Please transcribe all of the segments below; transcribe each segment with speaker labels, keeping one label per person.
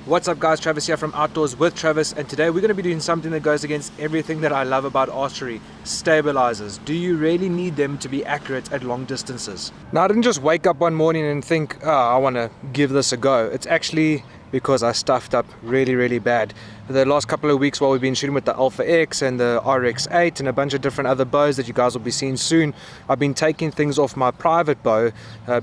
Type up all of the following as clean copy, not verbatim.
Speaker 1: What's up guys, Travis here from Outdoors with Travis, and today we're going to be doing something that goes against everything that I love about archery: stabilizers. Do you really need them to be accurate at long distances? Now, I didn't just wake up one morning and think, oh, I want to give this a go. It's actually because I stuffed up really bad. The last couple of weeks while we've been shooting with the Alpha X and the RX8 and a bunch of different other bows that you guys will be seeing soon, I've been taking things off my private bow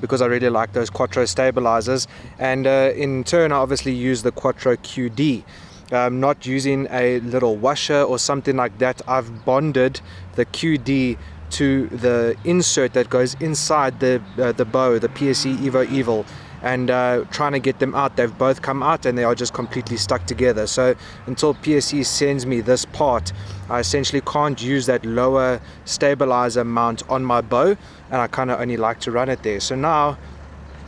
Speaker 1: because I really like those Quattro stabilizers, and in turn I obviously use the Quattro QD. Not using a little washer or something like that. I've bonded the QD to the insert that goes inside the bow, the PSE Evo Evil, and trying to get them out. They've both come out and they are just completely stuck together. So until PSE sends me this part, I essentially can't use that lower stabilizer mount on my bow, and I kind of only like to run it there. So now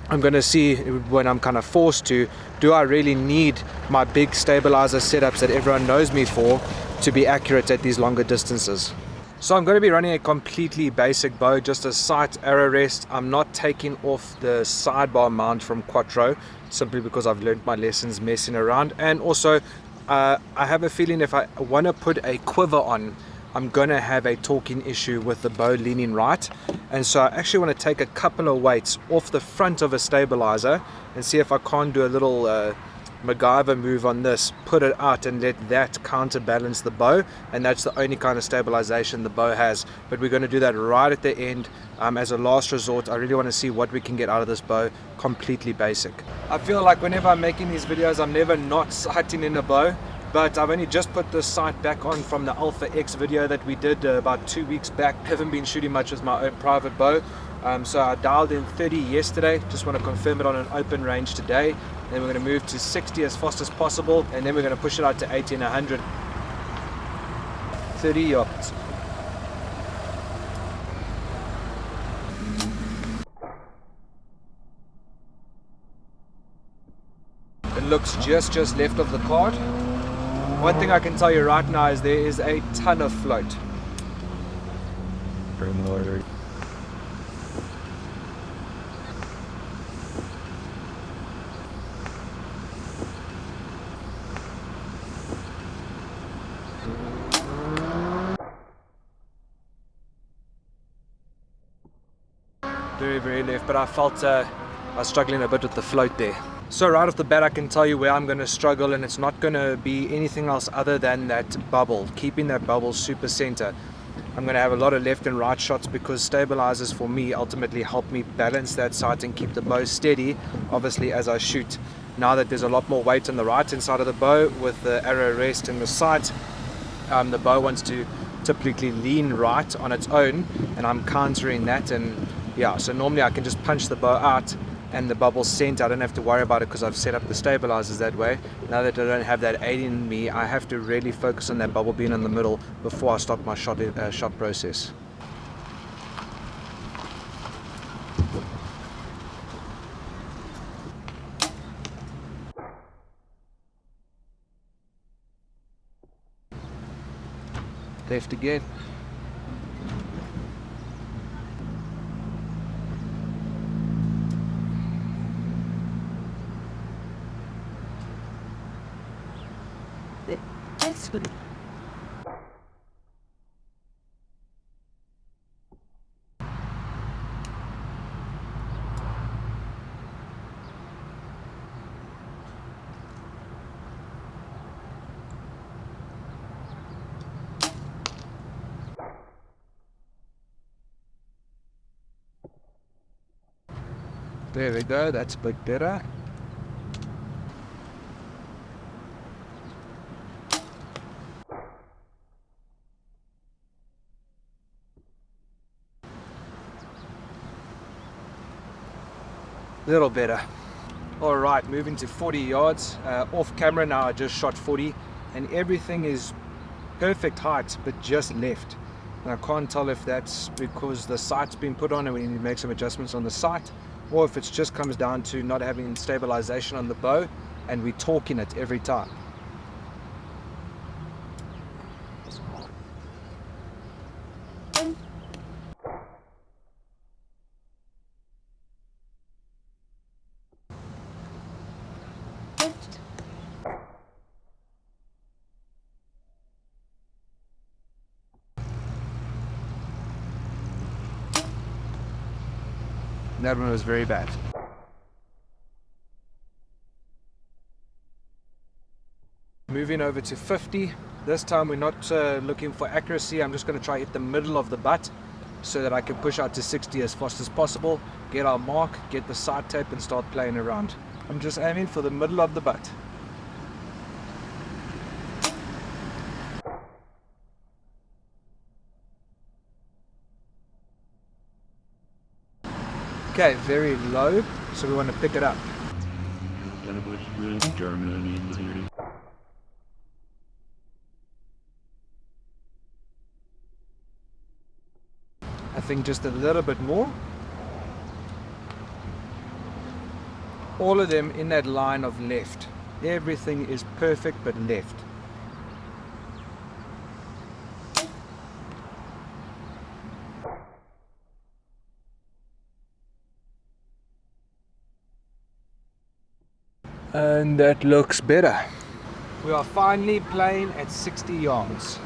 Speaker 1: I'm going to see, when I'm kind of forced to, do I really need my big stabilizer setups that everyone knows me for to be accurate at these longer distances? So I'm going to be running a completely basic bow, just a sight arrow rest. I'm not taking off the sidebar mount from Quattro, simply because I've learned my lessons messing around, and also I have a feeling if I want to put a quiver on, I'm going to have a torquing issue with the bow leaning right. And so I actually want to take a couple of weights off the front of a stabilizer and see if I can't do a little MacGyver move on this, put it out and let that counterbalance the bow, and that's the only kind of stabilization the bow has. But we're going to do that right at the end as a last resort. I really want to see what we can get out of this bow, completely basic. I feel like whenever I'm making these videos, I'm never not sighting in a bow. But I've only just put this sight back on from the Alpha X video that we did about 2 weeks back. Haven't been shooting much with my own private bow. So I dialed in 30 yesterday. Just want to confirm it on an open range today. Then we're going to move to 60 as fast as possible. And then we're going to push it out to 80 and 100. 30 yards. It looks just left of the card. One thing I can tell you right now is there is a ton of float.
Speaker 2: Bring order.
Speaker 1: Very left, but I felt I was struggling a bit with the float there. So right off the bat I can tell you where I'm going to struggle, and it's not going to be anything else other than that bubble, keeping that bubble super center. I'm going to have a lot of left and right shots because stabilizers for me ultimately help me balance that sight and keep the bow steady, obviously, as I shoot. Now that there's a lot more weight on the right hand side of the bow with the arrow rest and the sight, the bow wants to typically lean right on its own, and I'm countering that. And yeah, so normally I can just punch the bow out and the bubble's sent. I don't have to worry about it because I've set up the stabilizers that way. Now that I don't have that aiding me, I have to really focus on that bubble being in the middle before I start my shot process. Left again.
Speaker 3: That's good.
Speaker 1: There we go, that's a bit better. Little better. All right, moving to 40 yards. Off camera now, I just shot 40 and everything is perfect height, but just left. And I can't tell if that's because the sight's been put on and we need to make some adjustments on the sight, or if it just comes down to not having stabilization on the bow and we're torquing it every time. That one was very bad. Moving over to 50. This time we're not looking for accuracy. I'm just going to try hit the middle of the butt so that I can push out to 60 as fast as possible, get our mark, get the side tape and start playing around. I'm just aiming for the middle of the butt. Okay, very low, so we want to pick it up. I think just a little bit more. All of them in that line of left. Everything is perfect but left. And that looks better. We are finally playing at 60 yards.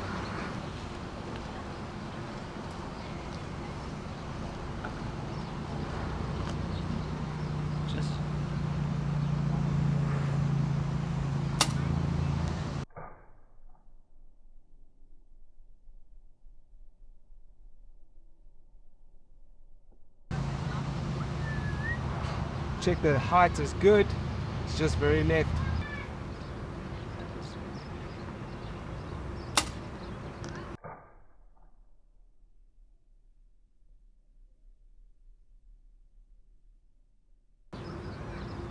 Speaker 1: Check the height is good. It's just very left.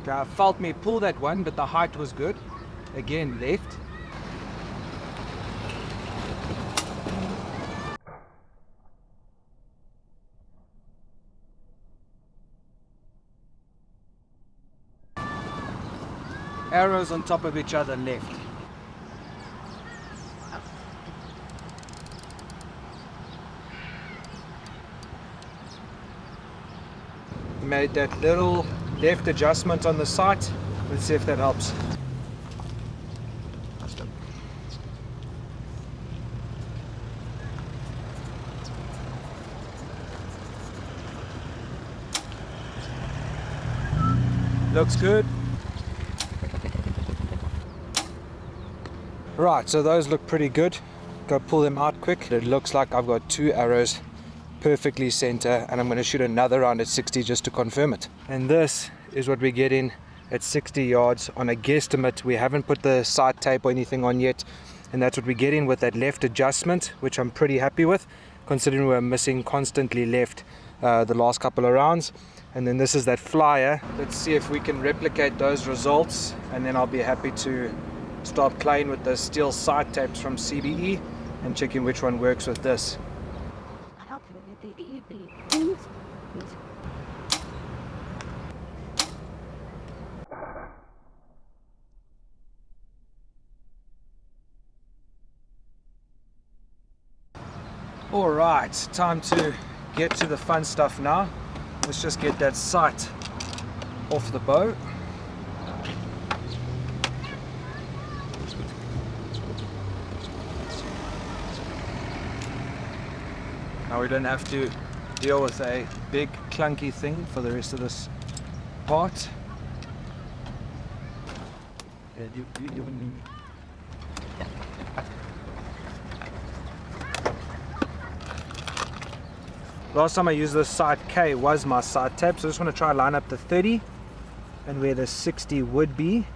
Speaker 1: Okay, I felt me pull that one, but the height was good. Again, left. Arrows on top of each other, left. Made that little left adjustment on the sight. Let's see if that helps. Looks good. Right, so those look pretty good. Go pull them out quick. It looks like I've got 2 arrows perfectly center, and I'm going to shoot another round at 60 just to confirm it. And this is what we're getting at 60 yards on a guesstimate. We haven't put the sight tape or anything on yet, and that's what we're getting with that left adjustment, which I'm pretty happy with considering we're missing constantly left the last couple of rounds. And then this is that flyer. Let's see if we can replicate those results, and then I'll be happy to start playing with the steel sight tapes from CBE and checking which one works with this. All right, time to get to the fun stuff now. Let's just get that sight off the bow. Now we don't have to deal with a big clunky thing for the rest of this part. Last time I used this sight K was my sight tape, so I just want to try line up the 30 and where the 60 would be.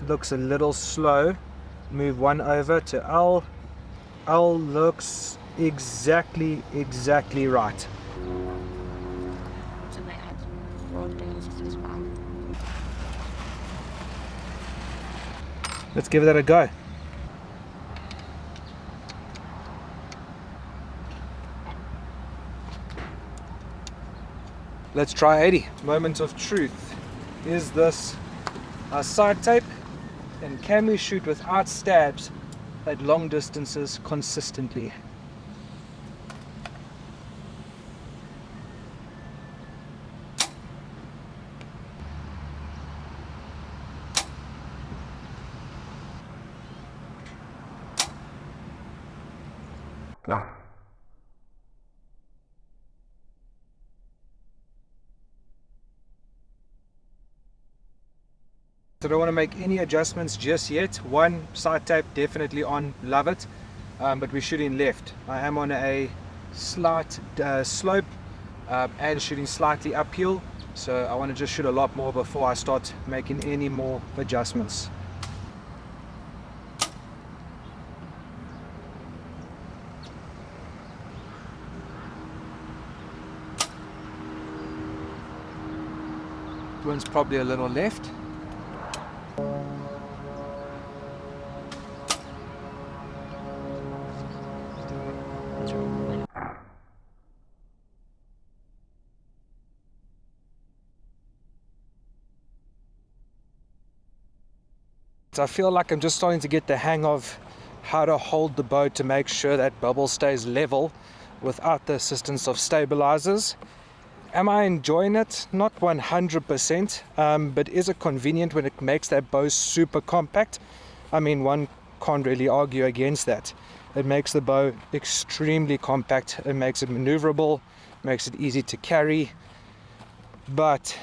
Speaker 1: Looks a little slow. Move one over to L. L looks exactly right. Let's give that a go. Let's try 80. Moment of truth. Is this our sight tape? And can we shoot without stabs at long distances consistently? No. So I don't want to make any adjustments just yet. One, side tape definitely on, love it, but we're shooting left. I am on a slight slope and shooting slightly uphill, so I want to just shoot a lot more before I start making any more adjustments. One's probably a little left. So I feel like I'm just starting to get the hang of how to hold the bow to make sure that bubble stays level without the assistance of stabilizers. Am I enjoying it? Not 100%, but is it convenient when it makes that bow super compact? I mean, one can't really argue against that. It makes the bow extremely compact. It makes it maneuverable, makes it easy to carry. But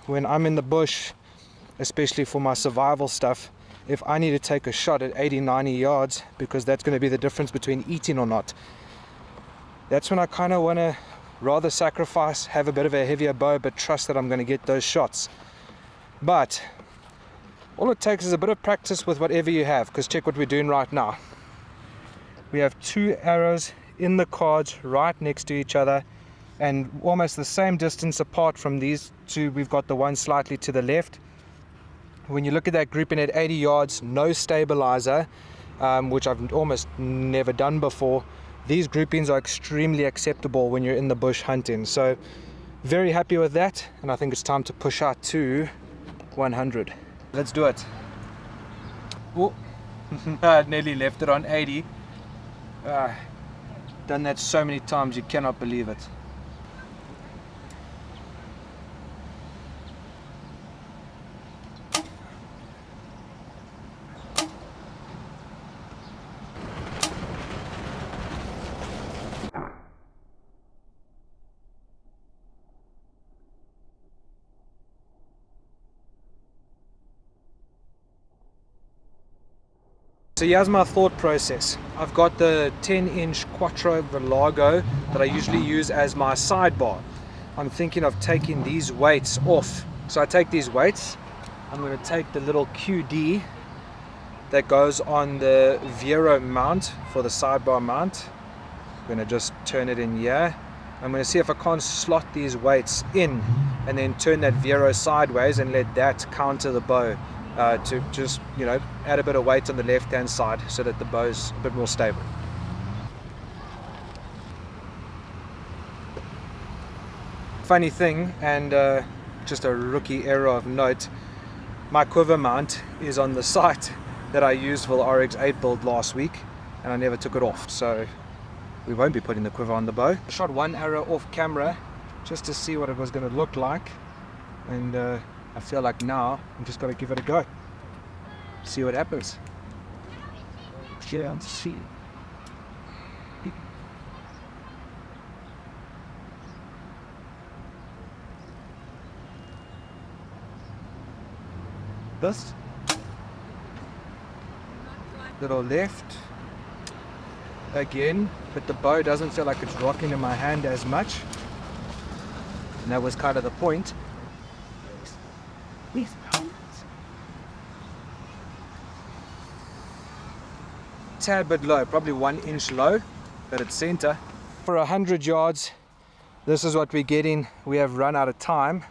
Speaker 1: when I'm in the bush, especially for my survival stuff, if I need to take a shot at 80-90 yards, because that's going to be the difference between eating or not, that's when I kind of want to rather sacrifice, have a bit of a heavier bow, but trust that I'm going to get those shots. But all it takes is a bit of practice with whatever you have, because check what we're doing right now. We have two arrows in the cards right next to each other, and almost the same distance apart from these two. We've got the one slightly to the left. When you look at that grouping at 80 yards, no stabilizer, which I've almost never done before, these groupings are extremely acceptable when you're in the bush hunting. So very happy with that, and I think it's time to push out to 100. Let's do it. Oh, I nearly left it on 80. Done that so many times, you cannot believe it. So here's my thought process. I've got the 10-inch Quattro Velago that I usually use as my sidebar. I'm thinking of taking these weights off. So I take these weights, I'm going to take the little QD that goes on the Vero mount for the sidebar mount. I'm going to just turn it in here. I'm going to see if I can't slot these weights in and then turn that Vero sideways and let that counter the bow. To just, add a bit of weight on the left hand side so that the bow's a bit more stable. Funny thing, and just a rookie error of note, my quiver mount is on the site that I used for the RX-8 build last week, and I never took it off, so we won't be putting the quiver on the bow. I shot one arrow off camera just to see what it was going to look like, and I feel like now I'm just going to give it a go. See what happens. Yeah, let's see. This. Little left. Again, but the bow doesn't feel like it's rocking in my hand as much. And that was kind of the point. Tad bit low, probably 1 inch low, but it's center. For 100 yards, this is what we're getting. We have run out of time,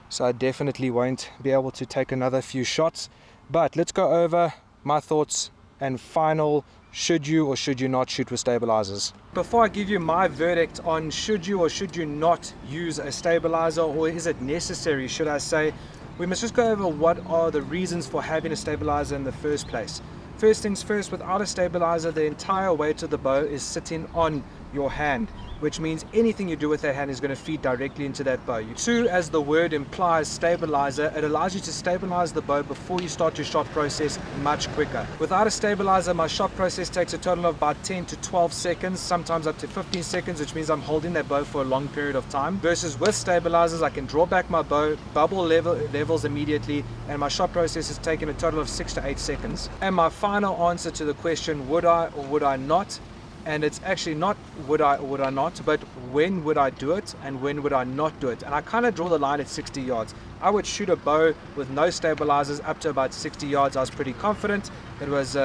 Speaker 1: so I definitely won't be able to take another few shots. But let's go over my thoughts and final should you or should you not shoot with stabilizers. Before I give you my verdict on should you or should you not use a stabilizer, or is it necessary, should I say, we must just go over what are the reasons for having a stabilizer in the first place. First things first, without a stabilizer, the entire weight of the bow is sitting on your hand, which means anything you do with that hand is going to feed directly into that bow. 2, as the word implies, stabilizer, it allows you to stabilize the bow before you start your shot process much quicker. Without a stabilizer, my shot process takes a total of about 10 to 12 seconds, sometimes up to 15 seconds, which means I'm holding that bow for a long period of time. Versus with stabilizers, I can draw back my bow, bubble levels immediately, and my shot process is taking a total of 6 to 8 seconds. And my final answer to the question, would I or would I not? And it's actually not would I or would I not, but when would I do it and when would I not do it. And I kind of draw the line at 60 yards. I would shoot a bow with no stabilizers up to about 60 yards. I was pretty confident. It was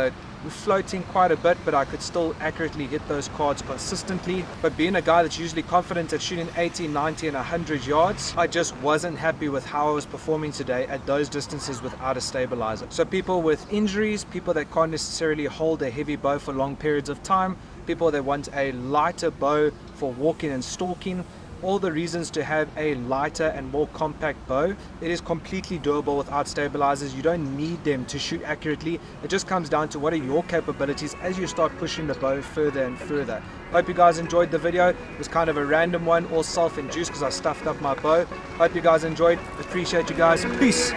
Speaker 1: floating quite a bit, but I could still accurately hit those cards consistently. But being a guy that's usually confident at shooting 80, 90 and 100 yards, I just wasn't happy with how I was performing today at those distances without a stabilizer. So people with injuries, people that can't necessarily hold a heavy bow for long periods of time, people that want a lighter bow for walking and stalking, all the reasons to have a lighter and more compact bow. It is completely doable without stabilizers. You don't need them to shoot accurately. It just comes down to what are your capabilities as you start pushing the bow further and further. Hope you guys enjoyed the video. It was kind of a random one, all self-induced because I stuffed up my bow. Hope you guys enjoyed. Appreciate you guys. Peace.